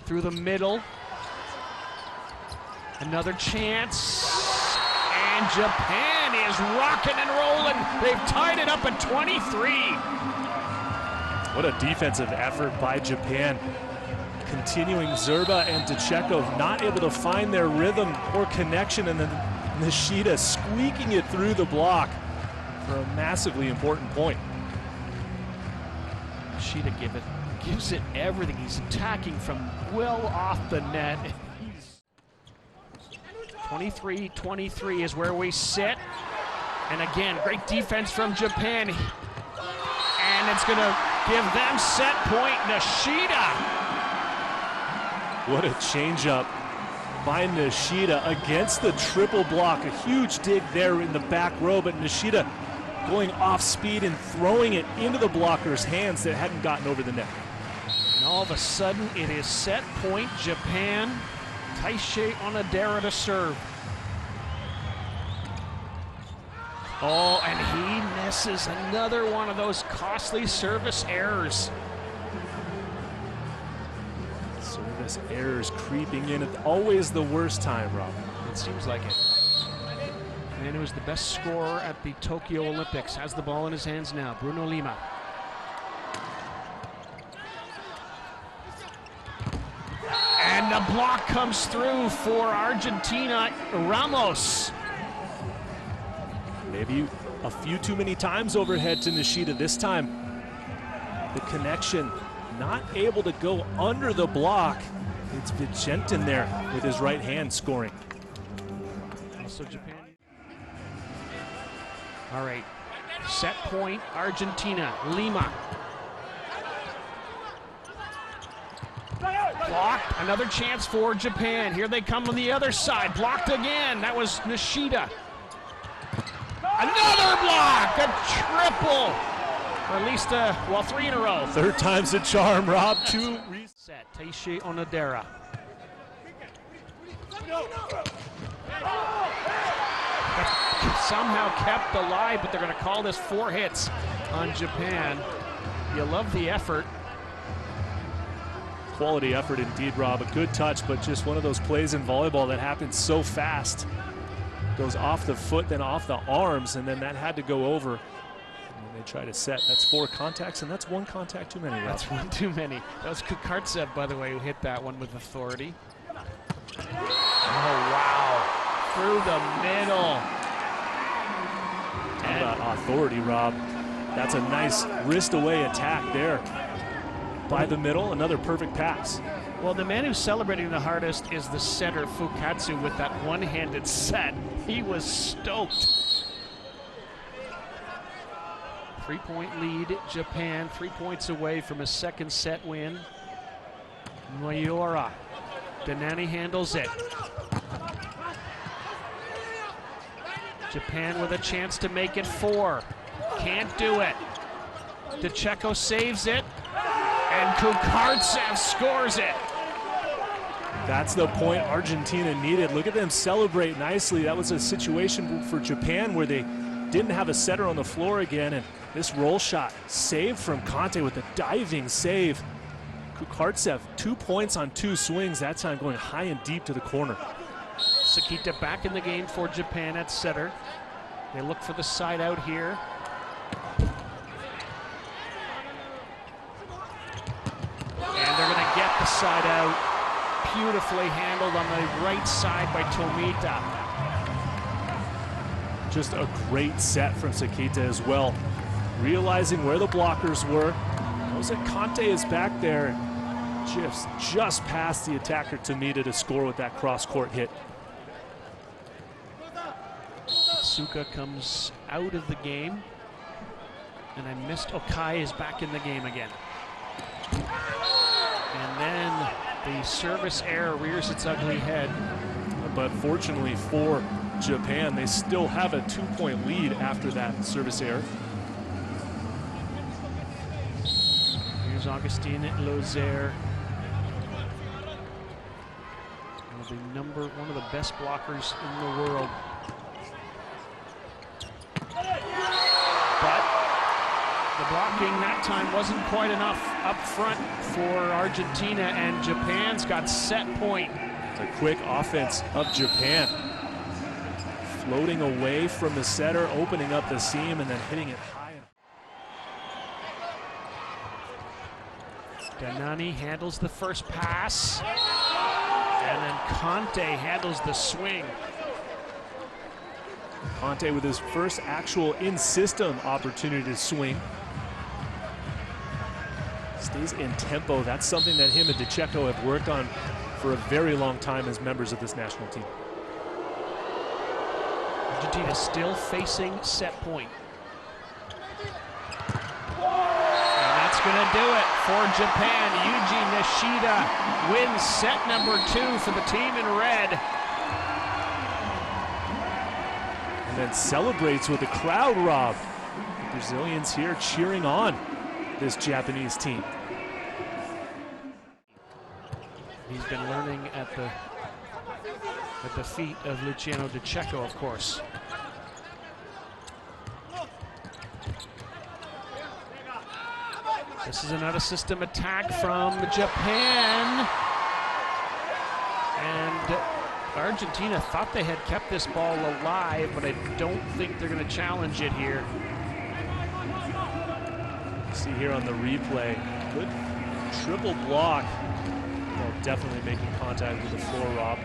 through the middle. Another chance. And Japan is rocking and rolling. They've tied it up at 23. What a defensive effort by Japan. Continuing Zerba and Tacheko not able to find their rhythm or connection, and then Nishida squeaking it through the block for a massively important point. Nishida gives it everything. He's attacking from well off the net. 23-23 is where we sit. And again, great defense from Japan. And it's gonna give them set point, Nishida. What a changeup by Nishida against the triple block. A huge dig there in the back row, but Nishida going off speed and throwing it into the blocker's hands that hadn't gotten over the net. And all of a sudden, it is set point, Japan. Taisei Onodera to serve. Oh, and he misses another one of those costly service errors. Service errors creeping in at always the worst time, Rob. It seems like it. And who was the best scorer at the Tokyo Olympics has the ball in his hands now, Bruno Lima. And the block comes through for Argentina, Ramos. Maybe a few too many times overhead to Nishida this time. The connection, not able to go under the block. It's Vicentin there with his right hand scoring. Also Japan. All right, set point, Argentina, Lima. Blocked, another chance for Japan. Here they come on the other side, blocked again. That was Nishida. Another block, a triple. Or at least, well, 3 in a row. Third time's a charm, Rob. Two set, Taisei Onodera. Somehow kept alive, but they're going to call this 4 hits on Japan. You love the effort. Quality effort indeed, Rob. A good touch, but just one of those plays in volleyball that happens so fast. Goes off the foot, then off the arms, and then that had to go over. And they try to set. That's 4 contacts, and that's 1 contact too many, Rob. That's 1 too many. That was Kukartsev, by the way, who hit that one with authority. Oh, wow. Through the middle. How about authority, Rob? That's a nice wrist-away attack there. By the middle, another perfect pass. Well, the man who's celebrating the hardest is the setter, Fukatsu, with that one-handed set. He was stoked. 3-point lead, Japan, 3 points away from a second set win. Mayora, Danani handles it. Japan with a chance to make it 4. Can't do it. Tacheko saves it. And Kukartsev scores it. That's the point Argentina needed. Look at them celebrate nicely. That was a situation for Japan where they didn't have a setter on the floor again, and this roll shot saved from Conte with a diving save. Kukartsev, 2 points on 2 swings, that time going high and deep to the corner. Sakita back in the game for Japan at setter. They look for the side out here. And they're going to get the side out. Beautifully handled on the right side by Tomita. Just a great set from Sakita as well. Realizing where the blockers were. Knows that Conte is back there. Just past the attacker Tomita to score with that cross-court hit. Suka comes out of the game. And I missed, Kai is back in the game again. And then the service error rears its ugly head. But fortunately for Japan, they still have a 2-point lead after that service error. Here's Augustine Lozier. One of the best blockers in the world. But the blocking that time wasn't quite enough up front for Argentina, and Japan's got set point. The quick offense of Japan. Floating away from the setter, opening up the seam, and then hitting it high. Danani handles the first pass, and then Conte handles the swing. Conte with his first actual in-system opportunity to swing. Stays in tempo. That's something that him and DeCecco have worked on for a very long time as members of this national team. Argentina still facing set point. And that's going to do it for Japan. Yuji Nishida wins set number 2 for the team in red. And then celebrates with the crowd, Rob. The Brazilians here cheering on this Japanese team. He's been learning at the feet of Luciano DeCecco, of course. This is another system attack from Japan. And Argentina thought they had kept this ball alive, but I don't think they're going to challenge it here. See here on the replay, good triple block. Well, definitely making contact with the floor, Rob.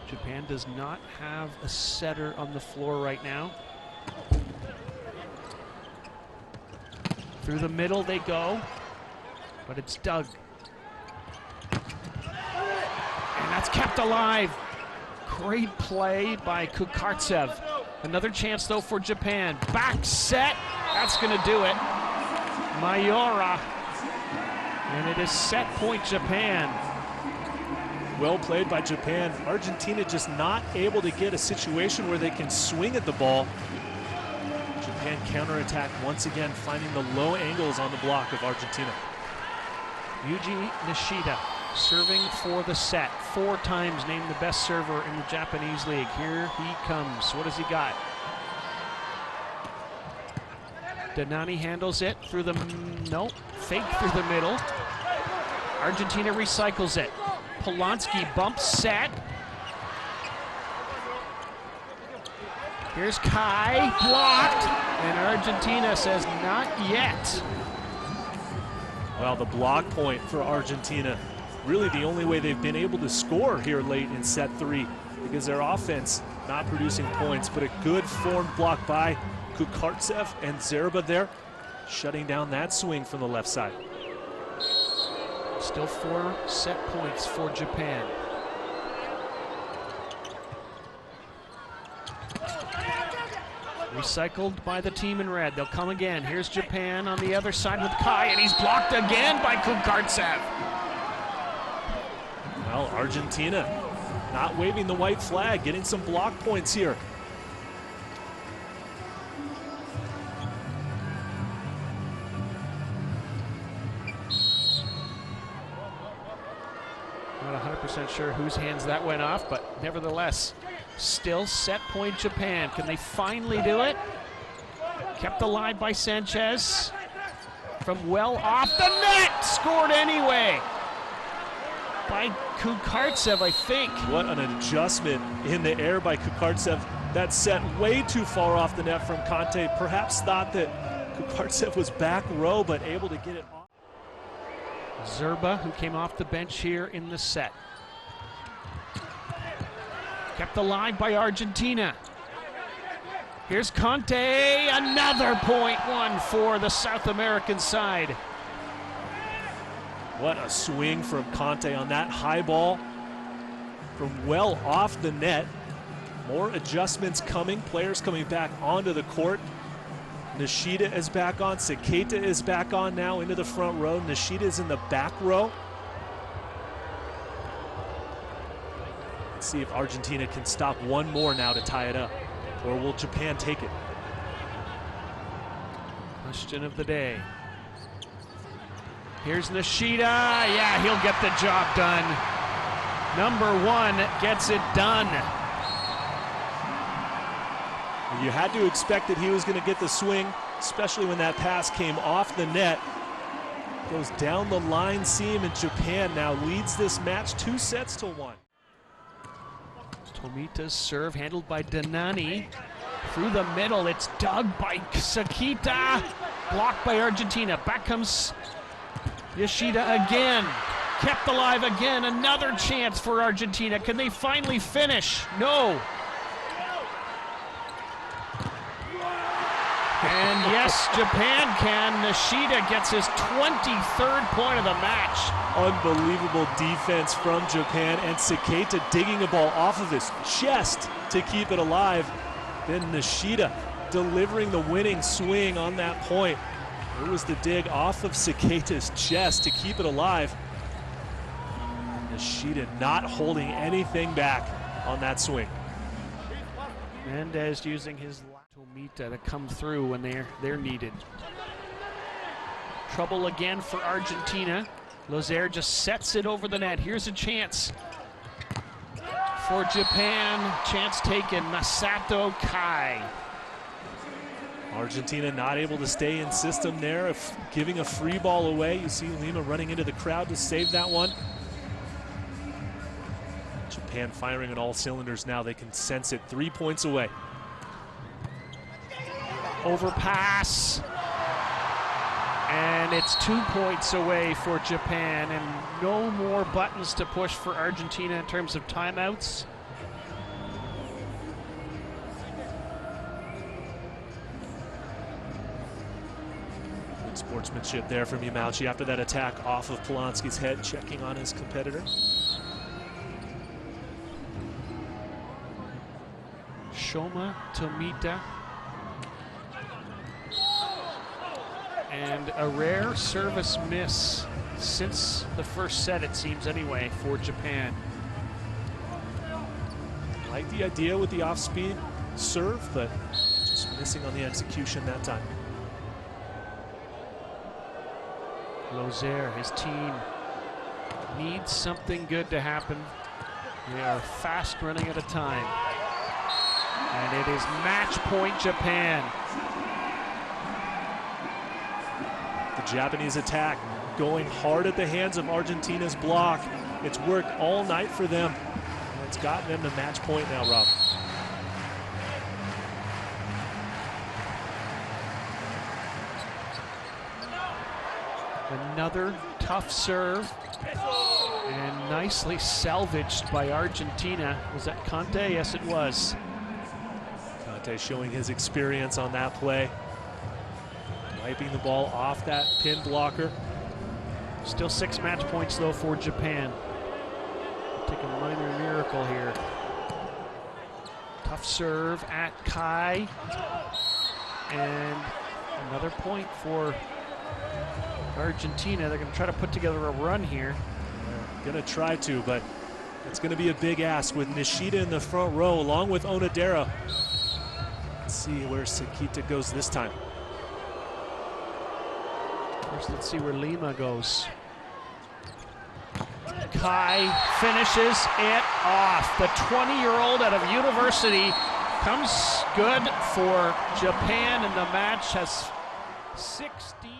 Japan does not have a setter on the floor right now. Through the middle they go, but it's dug. And that's kept alive. Great play by Kukartsev. Another chance though for Japan. Back set, that's gonna do it. Mayora, and it is set point Japan. Well played by Japan. Argentina just not able to get a situation where they can swing at the ball. Japan counterattack once again, finding the low angles on the block of Argentina. Yuji Nishida serving for the set. 4 times named the best server in the Japanese league. Here he comes. What has he got? Danani handles it through the, nope, fake through the middle. Argentina recycles it. Polanski bumps set. Here's Kai, blocked, and Argentina says not yet. Well, the block point for Argentina, really the only way they've been able to score here late in set 3, because their offense not producing points, but a good formed block by Kukartsev, and Zerba there shutting down that swing from the left side. Still 4 set points for Japan. Recycled by the team in red. They'll come again. Here's Japan on the other side with Kai, and he's blocked again by Kukartsev. Well, Argentina not waving the white flag, getting some block points here. Not 100% sure whose hands that went off, but nevertheless, still set point Japan. Can they finally do it? Kept alive by Sanchez. From well off the net, scored anyway by Kukartsev, I think. What an adjustment in the air by Kukartsev. That set way too far off the net from Conte. Perhaps thought that Kukartsev was back row, but able to get it off. Zerba, who came off the bench here in the set. Kept alive by Argentina. Here's Conte, another point one for the South American side. What a swing from Conte on that high ball from well off the net. More adjustments coming, players coming back onto the court. Nishida is back on, Sakata is back on now into the front row. Nishida is in the back row. Let's see if Argentina can stop one more now to tie it up, or will Japan take it? Question of the day. Here's Nishida, yeah, he'll get the job done. Number 1 gets it done. You had to expect that he was going to get the swing, especially when that pass came off the net. Goes down the line seam, and Japan now leads this match 2-1. Tomita's serve handled by Danani. Through the middle, it's dug by Sakita. Blocked by Argentina. Back comes Yoshida again. Kept alive again. Another chance for Argentina. Can they finally finish? No. And yes, Japan can. Nishida gets his 23rd point of the match. Unbelievable defense from Japan, and Sakita digging a ball off of his chest to keep it alive. Then Nishida delivering the winning swing on that point. It was the dig off of Sakita's chest to keep it alive. Nishida not holding anything back on that swing. Mendez using his Tomita to come through when they're needed. Trouble again for Argentina. Lozier just sets it over the net. Here's a chance for Japan. Chance taken. Masato, Kai. Argentina not able to stay in system there, giving a free ball away. You see Lima running into the crowd to save that one. Japan firing on all cylinders now. They can sense it. 3 points away. Overpass. And it's 2 points away for Japan, and no more buttons to push for Argentina in terms of timeouts. Good sportsmanship there from Yamauchi after that attack off of Polanski's head, checking on his competitor. Shoma, Tomita. And a rare service miss since the first set, it seems anyway, for Japan. Like the idea with the off-speed serve, but just missing on the execution that time. Lozier, his team needs something good to happen. They are fast running at a time. And it is match point Japan. The Japanese attack going hard at the hands of Argentina's block. It's worked all night for them. It's gotten them to match point now, Rob. Another tough serve. And nicely salvaged by Argentina. Was that Conte? Yes, it was. Conte showing his experience on that play. Wiping the ball off that pin blocker. Still 6 match points though for Japan. Take a minor miracle here. Tough serve at Kai. And another point for Argentina. They're going to try to put together a run here. They're going to try to, but it's going to be a big ask with Nishida in the front row along with Onodera. Let's see where Sakita goes this time. First, let's see where Lima goes. Kai finishes it off. The 20-year-old out of university comes good for Japan, and the match has 16.